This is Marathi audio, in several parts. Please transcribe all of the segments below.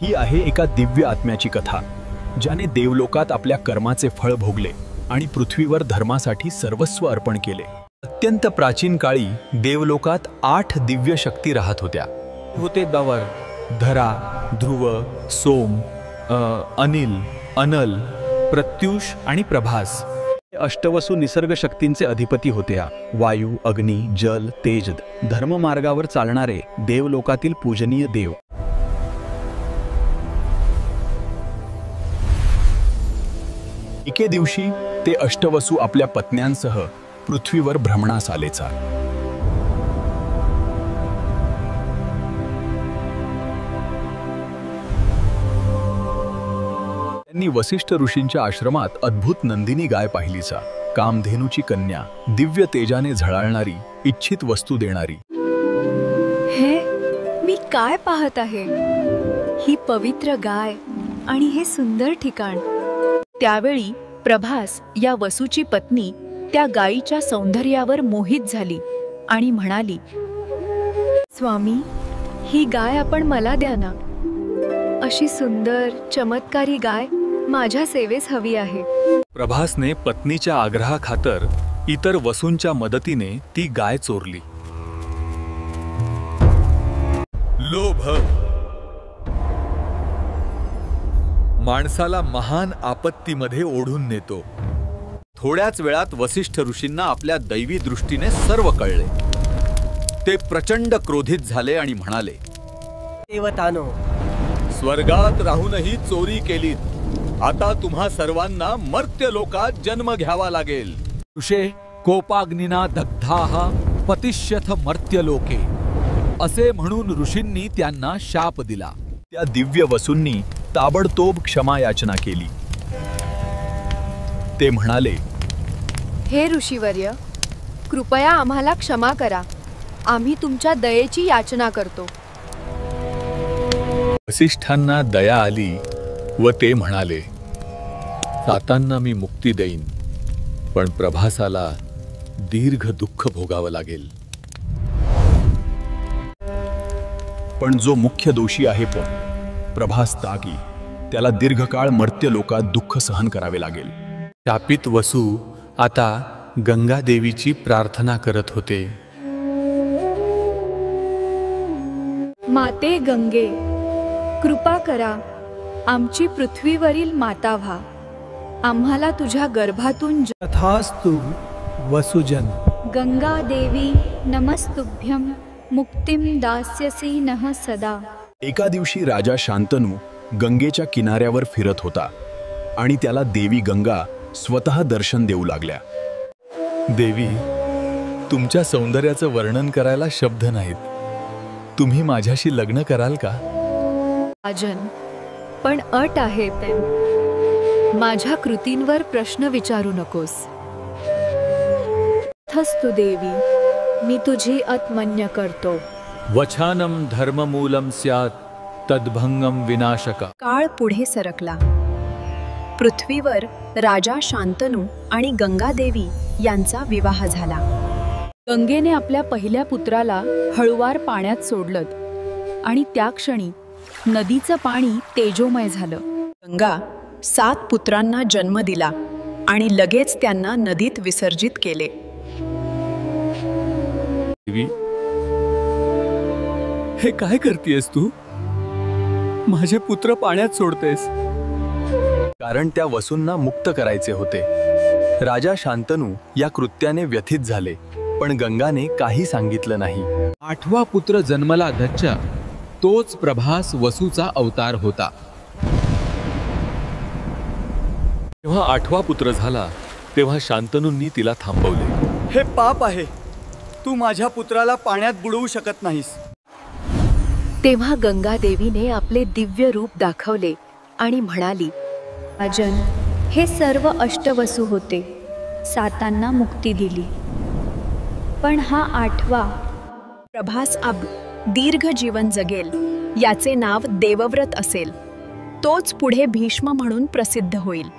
ही आहे एका दिव्य आत्म्याची कथा, ज्याने देवलोकात आपल्या कर्माचे फळ भोगले आणि पृथ्वीवर धर्मासाठी सर्वस्व अर्पण केले। अत्यंत प्राचीन काळी देवलोकात 8 दिव्य शक्ती राहत होत्या। दवर, धरा, ध्रुव, सोम, अनिल, अनल, प्रत्युष आणि प्रभास। अष्टवसु निसर्ग शक्तींचे अधिपती होते। वायू, अग्नी, जल, तेज, धर्म मार्गावर चालणारे देवलोकातील पूजनीय देव। एके दिवशी ते अष्टवसु आपल्या पत्न्यांसह पृथ्वीवर भ्रमणास आलेचा। त्यांनी वसिष्ठ ऋषींच्या आश्रमात अद्भुत नंदिनी गाय पाहिलीचा। कामधेनूची कन्या, दिव्य तेजाने झळाळणारी, इच्छित वस्तू देणारी। हे मी काय पाहत आहे? ही पवित्र गाय आणि हे सुंदर ठिकाण। त्यावेळी प्रभास या वसूची पत्नी त्या गायीच्या सौंदर्यावर मोहित झाली आणि म्हणाली, स्वामी, ही गाय आपण मला द्या ना। अशी सुंदर चमत्कारी गाय माझ्या सेवेस हवी आहे। प्रभासने पत्नीच्या आग्रहाखातर इतर वसूंच्या मदतीने ती गाय चोरली। लोभ माणसाला महान आपत्तीमध्ये ओढून नेतो। थोड्याच वेळात वसिष्ठ ऋषींना आपल्या दैवी दृष्टीने सर्व कळले। ते प्रचंड क्रोधित झाले आणि म्हणाले, देवतानो, स्वर्गात राहूनही चोरी केलीत, आता तुम्हा सर्वांना मर्त्य लोकात जन्म घ्यावा लागेल। ऋषे कोपाग्निना दग्धाः पतिष्यथ मर्त्यलोके, असे म्हणून ऋषींनी त्यांना शाप दिला। त्या दिव्य वसूंनी ताबडतोब क्षमा याचना केली। ते म्हणाले, हे ऋषीवर्य, कृपया आम्हाला क्षमा करा, आम्ही तुमच्या दयेची याचना करतो। वसिष्ठांना दया आली व ते म्हणाले, सातांना मी मुक्ती देईन, पण प्रभासाला दीर्घ दुःख भोगावं लागेल। पण जो मुख्य दोषी आहे प्रभास तागी, त्याला दीर्घकाळ मर्त्य लोकात दुःख सहन करावे लागेल। शापित वसू आता गंगा देवीची प्रार्थना करत होते। माते गंगे, कृपा करा, आमची पृथ्वीवरील माता व्हा। आम्हाला तुझ्या गर्भातून तथास्तु वसुजन। गंगा देवी नमस्तुभ्यं, मुक्तिं दास्यसि नः सदा। एका दिवशी राजा शांतनू गंगेच्या किनाऱ्यावर फिरत होता आणि त्याला देवी गंगा स्वतः दर्शन देऊ लागल्या। देवी, तुमच्या सौंदर्याचं वर्णन करायला शब्द नाहीत, तुम्ही माझ्याशी लग्न कराल का? राजन, पण अट आहे ते, माझ्या कृतींवर प्रश्न विचारू नकोस। तथास्तु देवी, मी तुझी अट मान्य करतो। वचनम धर्ममूलम स्यात् तद्भंगम विनाशका। काळ पुढे सरकला। पृथ्वीवर राजा शांतनू आणि गंगादेवी यांचा विवाह झाला। गंगेने आपल्या पहिल्या पुत्राला हळुवार पाण्यात सोडलं आणि त्या क्षणी नदीचं पाणी तेजोमय झालं। गंगा 7 पुत्रांना जन्म दिला आणि लगेच त्यांना नदीत विसर्जित केले। देवी, हे काय करतेस तू? माझे पुत्र पाण्यात सोडतेस? कारण त्या वसूंना मुक्त करायचे होते। राजा शांतनू या कृत्याने व्यथित झाले, पण गंगाने काही सांगितलं नाही। 8वा पुत्र जन्मला दच्चा, तोच प्रभास वसूचा अवतार होता। जेव्हा 8वा पुत्र झाला तेव्हा शांतनूंनी तिला थांबवले। हे पाप आहे, तू माझ्या पुत्राला पाण्यात बुडवू शकत नाहीस। तेव्हा गंगा देवीने आपले दिव्य रूप दाखवले आणि म्हणाली, राजन, हे सर्व अष्टवसु होते, 7 मुक्ती दिली, पण हा 8वा प्रभास अब दीर्घ जीवन जगेल, याचे नाव देवव्रत असेल। तोच पुढे भीष्म म्हणून प्रसिद्ध होईल।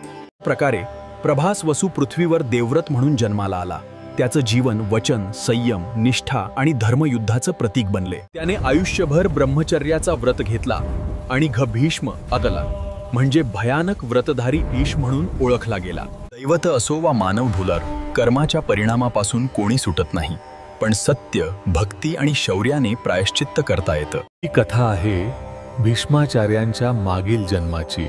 प्रकारे प्रभास वसू पृथ्वीवर देवव्रत म्हणून जन्माला आला। त्याचं जीवन वचन, संयम, निष्ठा आणि धर्मयुद्धाचं प्रतीक बनले। त्याने आयुष्यभर ब्रह्मचर्याचा व्रत घेतला आणि भीष्म अदला म्हणजे भयानक व्रतधारी ईश म्हणून ओळखला गेला. दैवत असो वा मानव भुलर, कर्माच्या परिणामापासून कोणी सुटत नाही, पण सत्य, भक्ती आणि शौर्याने प्रायश्चित्त करता येतं. ही कथा आहे भीष्माचार्यांच्या मागील जन्माची.